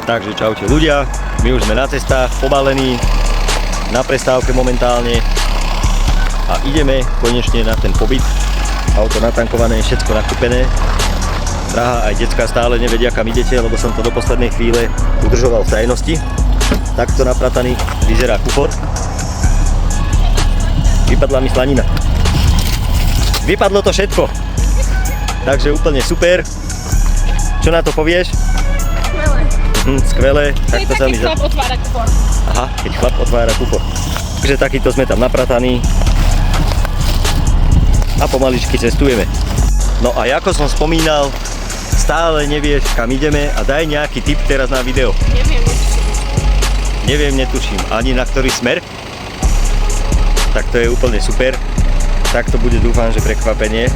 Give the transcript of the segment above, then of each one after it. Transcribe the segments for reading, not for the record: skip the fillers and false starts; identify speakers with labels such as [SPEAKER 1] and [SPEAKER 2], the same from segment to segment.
[SPEAKER 1] Takže čaute ľudia, my už sme na cestách, pobalení, na prestávke momentálne a ideme konečne na ten pobyt. Auto natankované, všetko nakúpené. Drahá aj decka stále nevedia, kam idete, lebo som to do poslednej chvíle udržoval v tajnosti. Takto naprataný vyzerá kufor. Vypadla mi slanina. Vypadlo to všetko. Takže úplne super. Čo na to povieš? Skvelé. Takto sa mi
[SPEAKER 2] keď chlap otvára kufor.
[SPEAKER 1] Aha, keď chlap otvára kufor. Takže takýto sme tam naprataní. A pomaličky cestujeme. No a ako som spomínal, stále nevieš, kam ideme a daj nejaký tip teraz na video. Neviem, netuším. Ani na ktorý smer. Tak to je úplne super. Tak to bude, dúfam, že prekvapenie.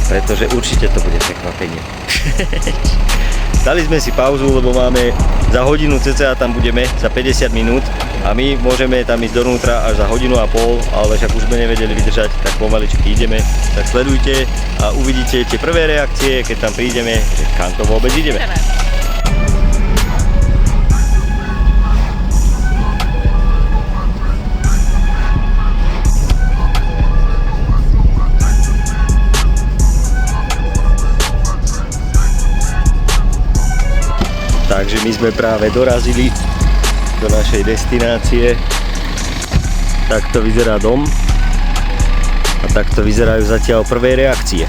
[SPEAKER 1] Pretože určite to bude prekvapenie. Dali sme si pauzu, lebo máme za hodinu cca tam budeme, za 50 minút a my môžeme tam ísť donútra až za hodinu a pol, ale však už sme nevedeli vydržať, tak pomaličky ideme. Tak sledujte a uvidíte tie prvé reakcie, keď tam prídeme, že kam to vôbec ideme. Takže my sme práve dorazili do našej destinácie. Takto vyzerá dom a takto vyzerajú zatiaľ prvé reakcie.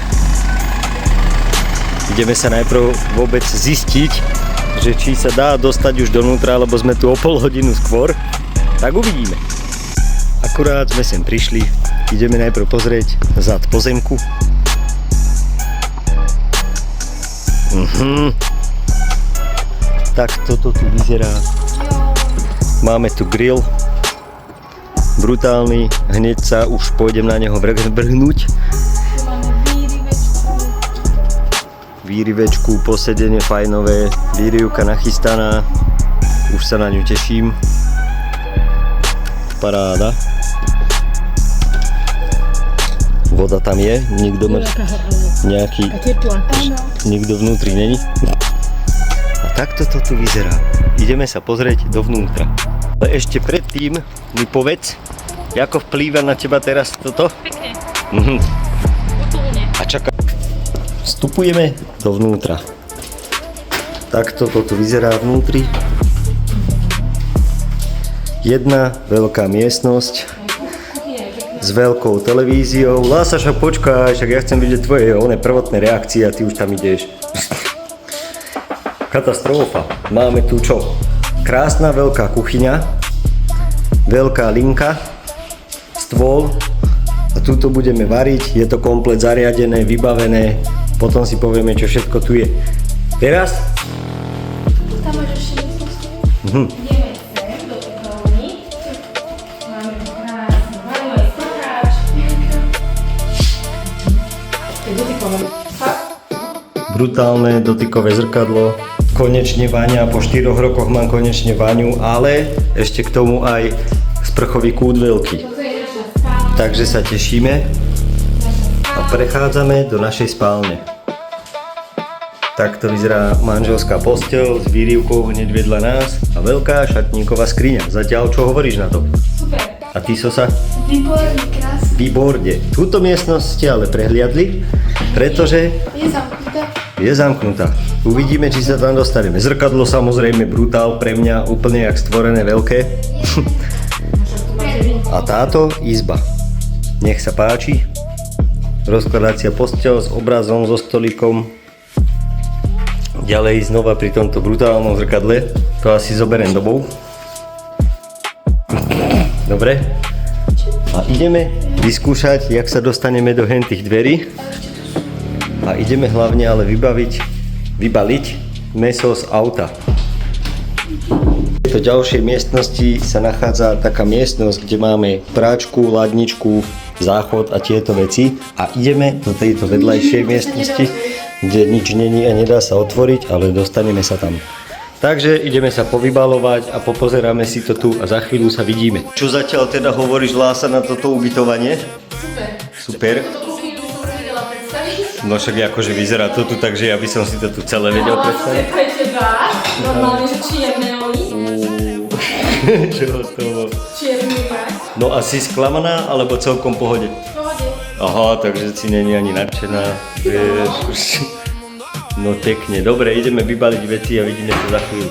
[SPEAKER 1] Ideme sa najprv vôbec zistiť, že či sa dá dostať už donútra, lebo sme tu o pol hodinu skôr. Tak uvidíme. Akurát sme sem prišli, ideme najprv pozrieť zad pozemku. Tak toto tu vyzerá. Máme tu grill. Brutálny. Hneď sa už pôjdem na neho vrhnúť. Výrivečku, posedenie fajnové. Výrivka nachystaná. Už sa na ňu teším. Paráda. Voda tam je. Nikto nejaký... Nikto vnútri není. Takto to tu vyzerá. Ideme sa pozrieť dovnútra. Ale ešte predtým mi povedz, ako vplýva na teba teraz toto?
[SPEAKER 2] Pekne. Utulne.
[SPEAKER 1] A čaká. Vstupujeme dovnútra. Takto to tu vyzerá vnútri. Jedna veľká miestnosť s veľkou televíziou. Lása, však počkaj, však ja chcem vidieť tvoje prvotné reakcie a ty už tam ideš. Katastrofa. Máme tu čo? Krásna veľká kuchyňa, veľká linka, stôl a tuto budeme variť. Je to komplet zariadené, vybavené. Potom si povieme, čo všetko tu je. Teraz?
[SPEAKER 3] Tam máš ešte miestnosti. Ideme sem do kuchyni. Máme krásny varový stráč. To je dotykové.
[SPEAKER 1] Brutálne dotykové zrkadlo. Konečne vaňa, po 4 rokoch mám konečne vaňu, ale ešte k tomu aj sprchový kút veľký. Takže sa tešíme a prechádzame do našej spálne. Takto vyzerá manželská posteľ s výrivkou hneď vedľa nás a veľká šatníková skriňa. Zatiaľ čo hovoríš na to?
[SPEAKER 3] Super.
[SPEAKER 1] A ty, Sosa?
[SPEAKER 3] Výborne, krásne.
[SPEAKER 1] Výborne. Túto miestnosť ste ale prehliadli, pretože
[SPEAKER 3] Je zamknutá.
[SPEAKER 1] je zamknutá. Uvidíme, či sa tam dostaneme. Zrkadlo samozrejme brutál pre mňa, úplne jak stvorené veľké. A táto izba. Nech sa páči. Rozkladacia posteľ s obrazom, so stolíkom. Ďalej znova pri tomto brutálnom zrkadle. To asi zoberiem domov. Dobre. A ideme vyskúšať, jak sa dostaneme do hentých dverí. A ideme hlavne ale vybaliť mäso z auta. V tejto ďalšej miestnosti sa nachádza taká miestnosť, kde máme práčku, ladničku, záchod a tieto veci. A ideme do tejto vedľajšej miestnosti, kde nič není a nedá sa otvoriť, ale dostaneme sa tam. Takže ideme sa povybalovať a popozeráme si to tu a za chvíľu sa vidíme. Čo zatiaľ teda hovoríš, Lása, na toto ubytovanie?
[SPEAKER 3] Super.
[SPEAKER 1] Super.
[SPEAKER 3] Túto kuchyňu som už vedela predstaviť.
[SPEAKER 1] No však akože vyzerá to tu, takže ja by som si to tu celé vedel predstaviť.
[SPEAKER 2] Pre teba, normálne, že čierne oli.
[SPEAKER 1] Čo to?
[SPEAKER 2] Čierny mák.
[SPEAKER 1] No asi sklamaná, alebo celkom pohode?
[SPEAKER 2] V pohode.
[SPEAKER 1] Aha, takže si není ani nadšená. Vieš. No pekne, dobre, ideme vybaliť veci a vidíme sa za chvíľu.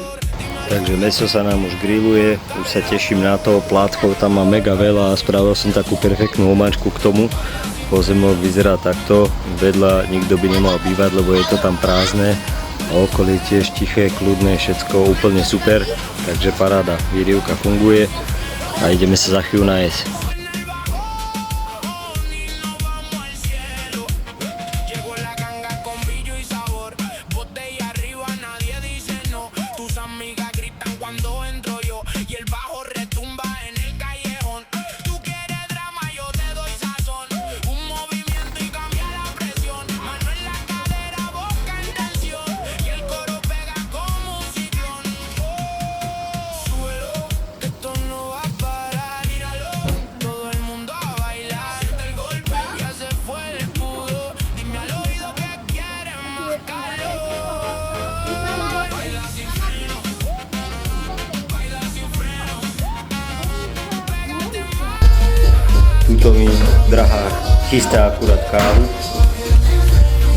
[SPEAKER 1] Takže mäso sa nám už grilluje, už sa teším na to, plátkov tam má mega veľa a spravil som takú perfektnú omáčku k tomu. Pozemok vyzerá takto, vedľa nikto by nemal bývať, lebo je to tam prázdne a okolie tiež tiché, kľudné, všetko úplne super, takže paráda, výrivka funguje a ideme sa za chvíľu najesť. Tuto mi drahá chystá akurát kávu.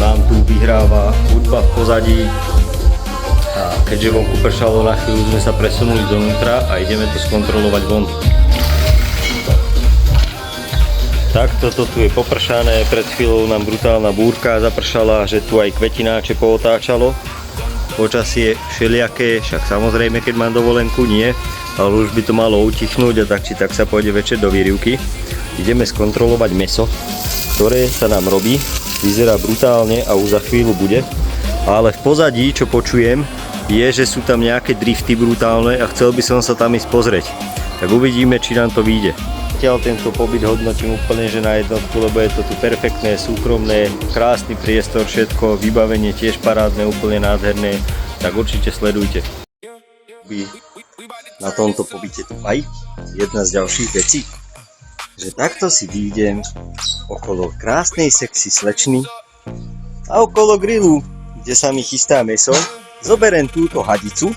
[SPEAKER 1] Nám tu vyhráva hudba v pozadí. A keďže vonku pršalo, na chvíľu sme sa presunuli dovnútra a ideme to skontrolovať von. Takto to tu je popršané, pred chvíľou nám brutálna búrka zapršala, že tu aj kvetináče pootáčalo. Počasie všelijaké, však samozrejme keď mám dovolenku nie, ale už by to malo utichnúť a tak či tak sa pôjde večer do výrivky. Ideme skontrolovať mäso, ktoré sa nám robí, vyzerá brutálne a už za chvíľu bude. Ale v pozadí, čo počujem, je, že sú tam nejaké drifty brutálne a chcel by som sa tam ísť pozrieť. Tak uvidíme, či nám to vyjde. Zatiaľ tento pobyt hodnotím úplne že na jednotku, lebo je to tu perfektné, súkromné, krásny priestor, všetko, vybavenie tiež parádne, úplne nádherné, tak určite sledujte. Na tomto pobyte tu aj jedna z ďalších vecí, že takto si výjdem okolo krásnej sexy slečny a okolo grillu, kde sa mi chystá mäso, zoberiem túto hadicu,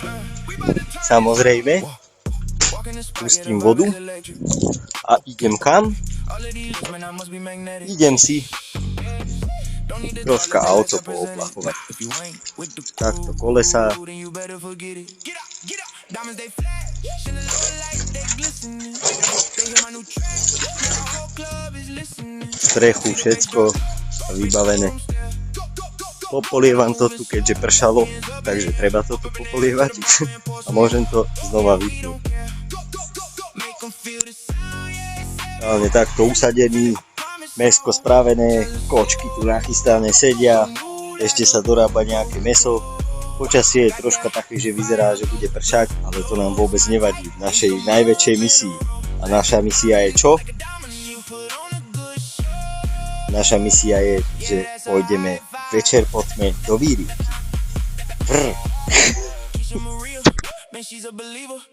[SPEAKER 1] samozrejme, pustím vodu a idem kam? Idem si troška auto pooplachovať. Takto kolesa. Strechu, všetko vybavené. Popolievam to tu, keďže pršalo, takže treba to tu popolievať a môžem to znova vypnúť. Hlavne takto usadený, mäsko spravené, kočky tu nachystané sedia, ešte sa dorába nejaké mäso. Počasie je troška také, že vyzerá, že bude pršať, ale to nám vôbec nevadí v našej najväčšej misii. A naša misia je čo? Naša misia je, že pôjdeme večer po tme do výrivky.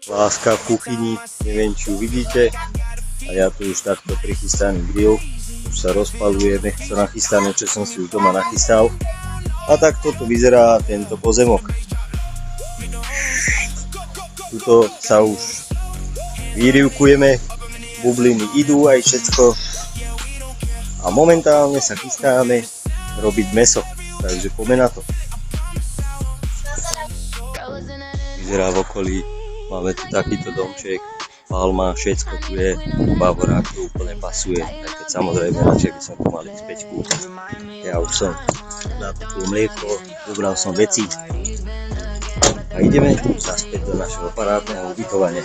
[SPEAKER 1] Láska v kuchyni, neviem či ju vidíte. A ja tu už takto prichystaný grill, už sa rozpalujeme, čo nachystané, čo som si už doma nachystal. A takto to vyzerá tento pozemok. Tuto sa už vyrivkujeme, bubliny idú aj všetko. A momentálne sa chystáme robiť mäso, takže poďme na to. Vyzerá v okolí, máme tu takýto domček, palma, všetko tu je, bavorák tu úplne pasuje, aj keď samozrejme radšej by som tu mal späťku. Ja už som nakúpil mlieko, zobral som veci a ideme naspäť do našeho parádneho ubytovania.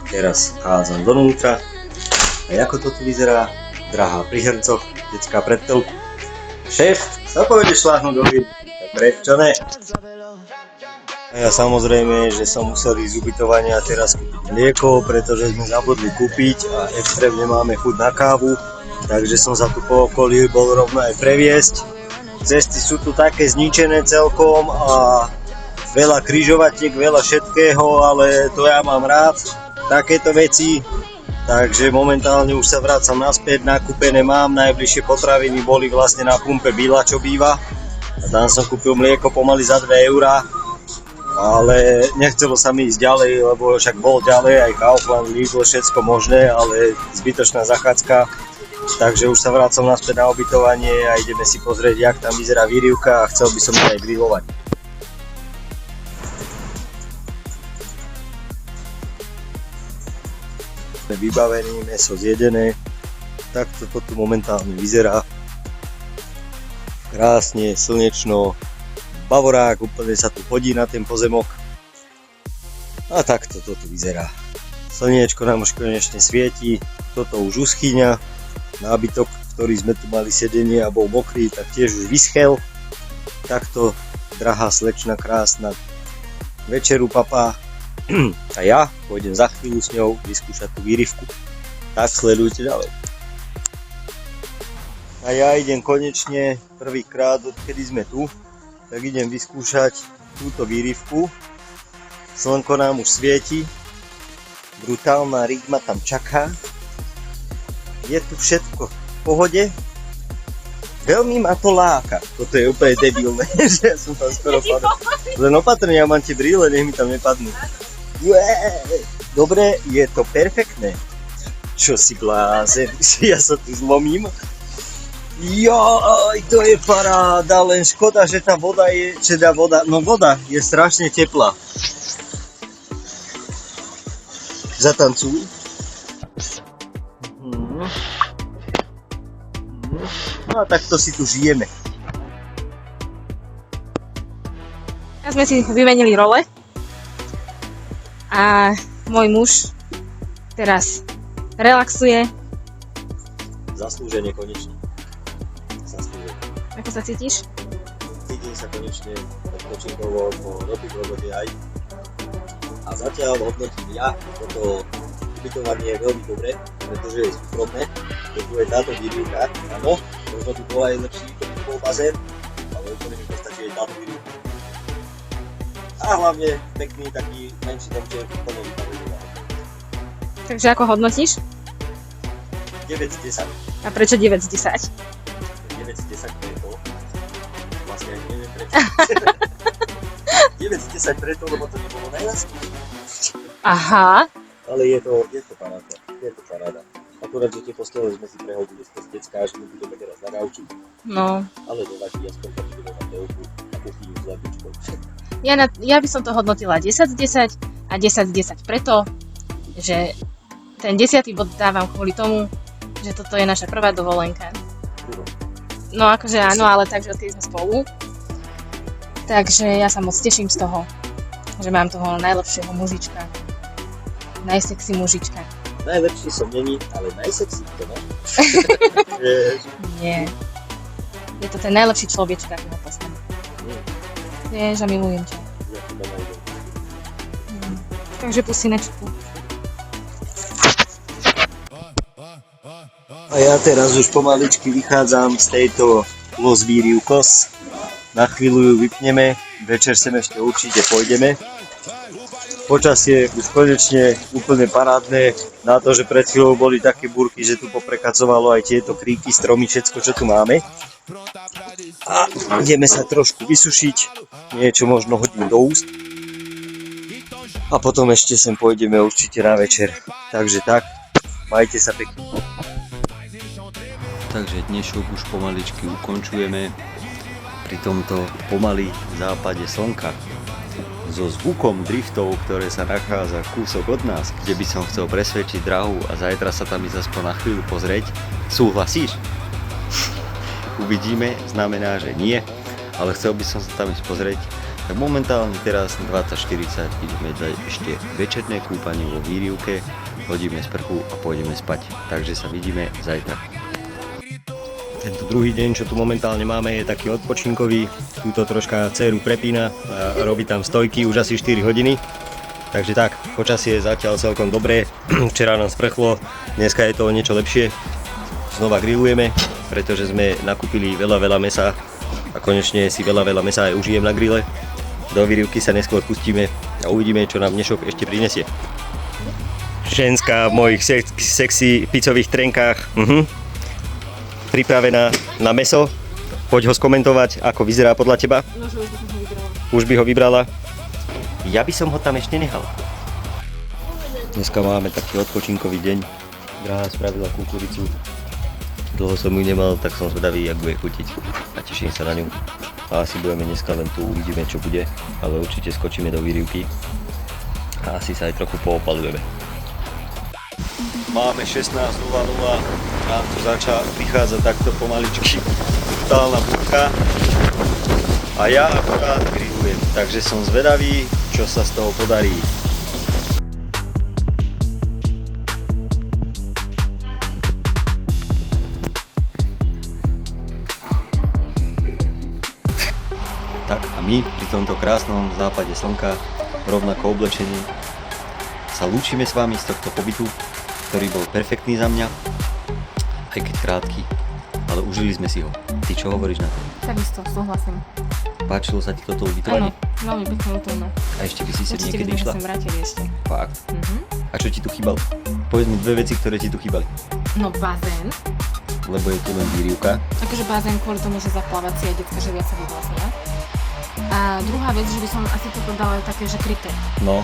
[SPEAKER 1] Teraz hádzam donútra a ako to tu vyzerá, drahá pri hrncoch, detská pred telku. Šéf, sa pôjdeš šláhnuť do výrivky, tak prečo ne? A ja samozrejme, že som musel ísť z ubytovania teraz kúpiť mlieko, pretože sme zabudli kúpiť a extrémne máme chuť na kávu, takže som sa tu po okolí bol rovno aj previesť. Cesty sú tu také zničené celkom a veľa križovatiek, veľa všetkého, ale to ja mám rád, takéto veci. Takže momentálne už sa vracam naspäť, nakúpené mám, najbližšie potraviny boli vlastne na pumpe Bila, čo býva. A tam som kúpil mlieko pomaly za 2 eurá, ale nechcelo sa mi ísť ďalej, lebo však bol ďalej aj Kaufland, Lidl, všetko možné, ale zbytočná zachádzka. Takže už sa vracam naspäť na ubytovanie a ideme si pozrieť, jak tam vyzerá výrivka a chcel by som aj grilovať. Vybavený, mäso zjedené, takto to tu momentálne vyzerá. Krásne, slnečno, bavorák, úplne sa tu chodí na ten pozemok. A takto to tu vyzerá. Slniečko nám už konečne svieti, toto už uschýňa. Nábytok, ktorý sme tu mali sedenie a bol mokrý, tak tiež už vyschel. Takto drahá slečna krásna večeru papá. A ja pôjdem za chvíľu s ňou vyskúšať tú výrivku. Tak sledujte ďalej. A ja idem konečne prvýkrát, odkedy sme tu, tak idem vyskúšať túto výrivku. Slnko nám už svieti, brutálna rytma tam čaká. Je tu všetko v pohode. Veľmi ma to láka. Toto je úplne debilné, že ja som tam skoro padol. Len opatrne, ja mám tie brýle, nech mi tam nepadnú. Dobre, je to perfektné. Čo si blázen, ja sa tu zlomím. Joj, to je paráda, len škoda, že tá voda je, voda je strašne teplá. Zatancuj. No a takto si tu žijeme.
[SPEAKER 2] Ja sme si vymenili role a môj muž teraz relaxuje.
[SPEAKER 1] Zaslúžene konečne. Zaslúžene.
[SPEAKER 2] Ako sa cítiš?
[SPEAKER 1] Cítim sa konečne odpočinkovo po roky v robote aj. A zatiaľ hodnotím ja toto ubytovanie je veľmi dobré, pretože je súkromné. Keď tu je táto výrivka, áno, možno tu bol aj lepší, keď tu bol bazén, ale úplne mi postačí aj táto výrivka. A hlavne pekný taký menší domček, úplne vybavený.
[SPEAKER 2] Takže ako hodnotíš?
[SPEAKER 1] 9 z 10.
[SPEAKER 2] A prečo 9 z 10?
[SPEAKER 1] 9 z 10 preto. Vlastne ani neviem prečo. 9 z 10 preto, lebo to nebolo najľahšie.
[SPEAKER 2] Aha.
[SPEAKER 1] Ale je to paráda. Je to paráda. Akurát, že tie postele sme si prehodili z decka, až my budeme teraz na gauči.
[SPEAKER 2] No.
[SPEAKER 1] Ale nevadí, aspoň tam budeme na telku a kuchyňu s lavičkou.
[SPEAKER 2] Ja by som to hodnotila 10 z 10 a 10 z 10 preto, že ten 10. bod dávam kvôli tomu, že toto je naša prvá dovolenka. No akože áno, ale takže odkedy sme spolu. Takže ja sa moc teším z toho, že mám toho najlepšieho mužička. Najsexy mužička.
[SPEAKER 1] Najlepší som není, ale najsexy to máš.
[SPEAKER 2] Nie. Je to ten najlepší človeček, akého poznám. Vieš, a milujem ťa.
[SPEAKER 1] Ja teba najdem.
[SPEAKER 2] Takže pusínečku.
[SPEAKER 1] A ja teraz už pomaličky vychádzam z tejto Los Výrivkos. Na chvíľu ju vypneme, večer sem ešte určite pôjdeme. Počasie už konečne úplne parádne na to, že pred chvíľou boli také búrky, že tu poprekacovalo aj tieto kríky, stromy, všetko čo tu máme. A ideme sa trošku vysušiť, niečo možno hodím do úst. A potom ešte sem pôjdeme určite na večer. Takže tak, majte sa pekne. Takže dnešok už pomaličky ukončujeme pri tomto pomaly západe slnka so zvukom driftov, ktoré sa nachádza kúsok od nás, kde by som chcel presvedčiť Drahu a zajtra sa tam ísť aspoň na chvíľu pozrieť. Súhlasíš? Uvidíme, znamená, že nie, ale chcel by som sa tam ísť pozrieť. Tak momentálne teraz 20:40 ideme dať ešte večerné kúpanie vo výrivke, hodíme sprchu a pôjdeme spať. Takže sa vidíme zajtra. Tento druhý deň, čo tu momentálne máme, je taký odpočinkový. Túto troška dceru prepína a robí tam stojky už asi 4 hodiny. Takže tak, počasie je zatiaľ celkom dobré. Včera nám sprchlo, dneska je to niečo lepšie. Znova grillujeme, pretože sme nakúpili veľa mesa a konečne si veľa mesa aj užijem na grille. Do výrivky sa neskôr pustíme a uvidíme, čo nám dnešok ešte prinesie. ženská v mojich sexy pizzových trenkách. Pripravená na mäso. Poď ho skomentovať, ako vyzerá podľa teba.
[SPEAKER 2] No, že už by som ho vybrala.
[SPEAKER 1] Už by ho vybrala. Ja by som ho tam ešte nehal. Dneska máme taký odpočinkový deň. Drahá spravila kukuricu. Dlho som ju nemal, tak som zvedavý, jak bude chutiť. A teším sa na ňu. A asi budeme dneska len tu, uvidíme čo bude. Ale určite skočíme do výrivky. A asi sa aj trochu poopalujeme. Máme 16:00. Nám tu začal vychádzať takto pomaličky totálna búrka. A ja akorát grillujem, takže som zvedavý, čo sa z toho podarí. Tak a my pri tomto krásnom západe slnka, rovnako oblečení, sa lúčime s vami z tohto pobytu, ktorý bol perfektný za mňa, aj keď krátky, ale užili sme si ho. Ty čo hovoríš na to?
[SPEAKER 2] Takisto, súhlasím.
[SPEAKER 1] Páčilo sa ti toto ubytovanie?
[SPEAKER 2] Áno, veľmi pekné ubytovné.
[SPEAKER 1] A ešte by si sem
[SPEAKER 2] Určite
[SPEAKER 1] niekedy
[SPEAKER 2] by sme
[SPEAKER 1] išla?
[SPEAKER 2] sa sem vrátili ešte.
[SPEAKER 1] Fakt. A čo ti tu chýbalo? Povedz mi dve veci, ktoré ti tu chýbali.
[SPEAKER 2] No bazén.
[SPEAKER 1] Lebo je tu len výrivka.
[SPEAKER 2] Akože bazén kvôli tomu, že zaplavať si aj decka, že viac sa vyvlastnia. A druhá vec, že by som asi toto dala také, že kryté.
[SPEAKER 1] No,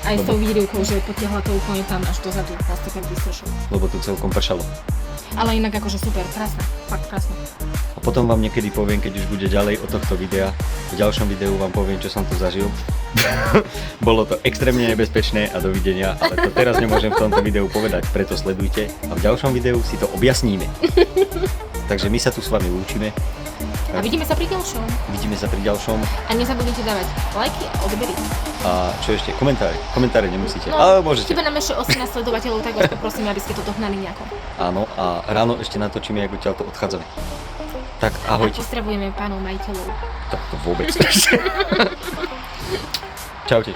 [SPEAKER 2] Aj s tou výrivkou, že potiahla to úplne tam až dozadu, vlastne tak vystršil.
[SPEAKER 1] lebo tu celkom pršalo.
[SPEAKER 2] Ale inak akože super, krásne, fakt krásne.
[SPEAKER 1] A potom vám niekedy poviem, keď už bude ďalej od tohto videa. V ďalšom videu vám poviem, čo som tu zažil. Bolo to extrémne nebezpečné a dovidenia, ale to teraz nemôžem v tomto videu povedať, preto sledujte a v ďalšom videu si to objasníme. Takže my sa tu s vami lúčime.
[SPEAKER 2] A vidíme sa pri ďalšom.
[SPEAKER 1] Vidíme sa pri ďalšom.
[SPEAKER 2] A nezabudnite dávať lajky a odbery.
[SPEAKER 1] A čo ešte? Komentáre. Komentáre nemusíte.
[SPEAKER 2] No,
[SPEAKER 1] Ale môžete.
[SPEAKER 2] Tebe nám ešte 18 sledovateľov, tak vás poprosím, aby ste to dohnali nejako.
[SPEAKER 1] Áno, a ráno ešte natočíme, ako odtiaľto odchádzame. Tak
[SPEAKER 2] A
[SPEAKER 1] ahojte.
[SPEAKER 2] pozdravujeme pánov majiteľov.
[SPEAKER 1] Tak to vôbec. Čaute.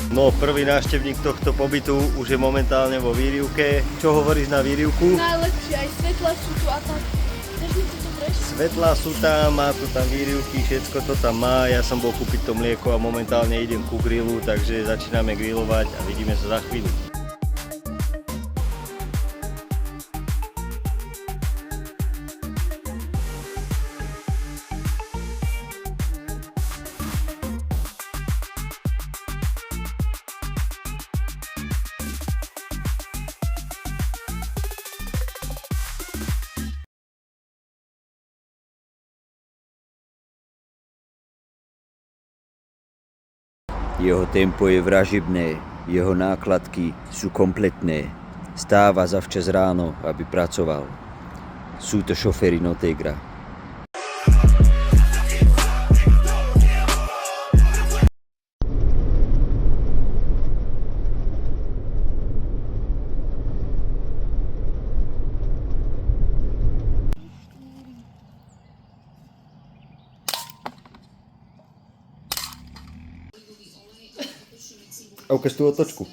[SPEAKER 1] No, prvý návštevník tohto pobytu už je momentálne vo výrivke. Čo hovoríš na výrivku?
[SPEAKER 3] Najlepšie, aj svetla sú tu a tak. Chceš mi to prejsť?
[SPEAKER 1] Svetlá sú tam, má tu tam výrivky, všetko to tam má. Ja som bol kúpiť to mlieko a momentálne idem ku grilu, takže začíname grilovať a vidíme sa za chvíľu.
[SPEAKER 4] Jeho tempo je vražibné, jeho nákladky sú kompletné. Stáva zavčas ráno, aby pracoval. Sú to šoféry Notegra.
[SPEAKER 1] A ukáž tú otočku.